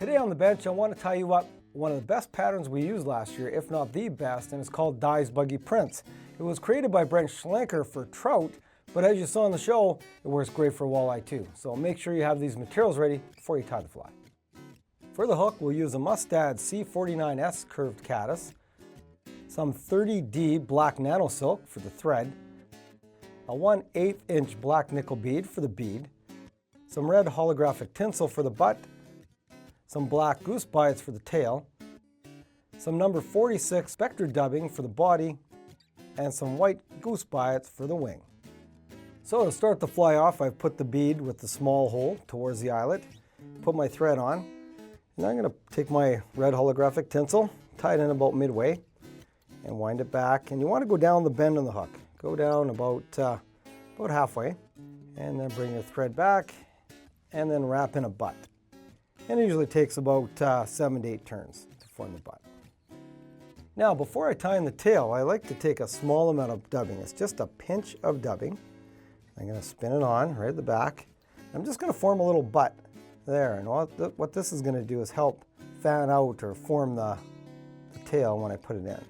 Today on the bench, I want to tell you what one of the best patterns we used last year, if not the best, and it's called Dye's Buggy Prince. It was created by Brent Schlenker for trout, but as you saw in the show, it works great for walleye too. So make sure you have these materials ready before you tie the fly. For the hook, we'll use a Mustad C49S curved caddis, some 30D black nano silk for the thread, a 1/8 inch black nickel bead for the bead, some red holographic tinsel for the butt, some black goose bites for the tail, some number 46 Spectre dubbing for the body, and some white goose bites for the wing. So to start the fly off, I've put the bead with the small hole towards the eyelet, put my thread on, and I'm going to take my red holographic tinsel, tie it in about midway, and wind it back. And you want to go down the bend on the hook. Go down about halfway, and then bring your thread back, and then wrap in a butt. And it usually takes about 7 to 8 turns to form the butt. Now, before I tie in the tail, I like to take a small amount of dubbing. It's just a pinch of dubbing. I'm going to spin it on right at the back. I'm just going to form a little butt there. And what this is going to do is help fan out or form the tail when I put it in.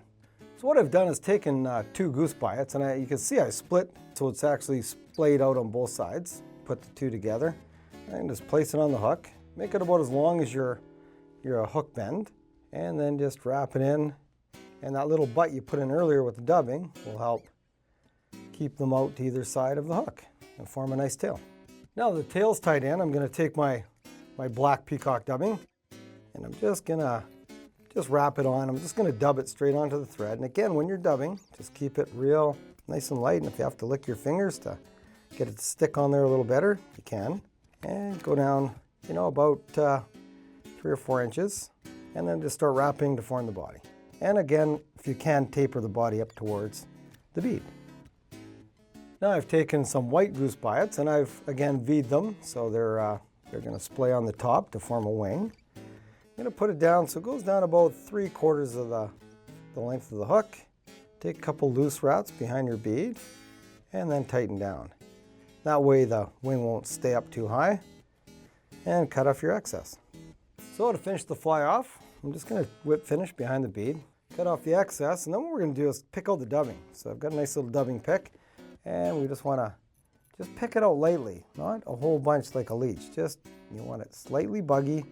So what I've done is taken 2 goose bites, and you can see I split so it's actually splayed out on both sides. Put the two together and just place it on the hook. Make it about as long as your hook bend, and then just wrap it in. And that little butt you put in earlier with the dubbing will help keep them out to either side of the hook and form a nice tail. Now the tail's tied in, I'm going to take my black peacock dubbing, and I'm just going to wrap it on. I'm just going to dub it straight onto the thread. And again, when you're dubbing, just keep it real nice and light. And if you have to lick your fingers to get it to stick on there a little better, you can. And go down, about 3 or 4 inches, and then just start wrapping to form the body. And again, if you can, taper the body up towards the bead. Now I've taken some white goose bites, and I've again V'd them, so they're going to splay on the top to form a wing. I'm going to put it down so it goes down about 3/4 of the length of the hook. Take a couple loose wraps behind your bead, and then tighten down. That way the wing won't stay up too high. And cut off your excess. So to finish the fly off, I'm just going to whip finish behind the bead, cut off the excess, and then what we're going to do is pick out the dubbing. So I've got a nice little dubbing pick, and we just want to pick it out lightly, not a whole bunch like a leech. You want it slightly buggy,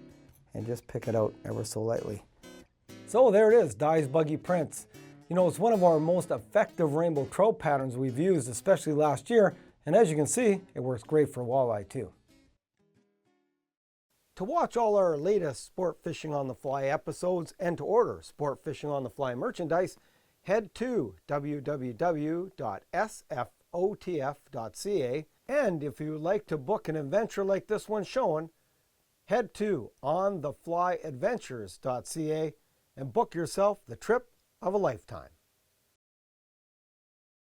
and just pick it out ever so lightly. So there it is, Dye's Buggy Prince. It's one of our most effective rainbow trout patterns we've used, especially last year, and as you can see, it works great for walleye too. To watch all our latest Sport Fishing on the Fly episodes and to order Sport Fishing on the Fly merchandise, head to www.sfotf.ca. And if you would like to book an adventure like this one shown, head to ontheflyadventures.ca and book yourself the trip of a lifetime.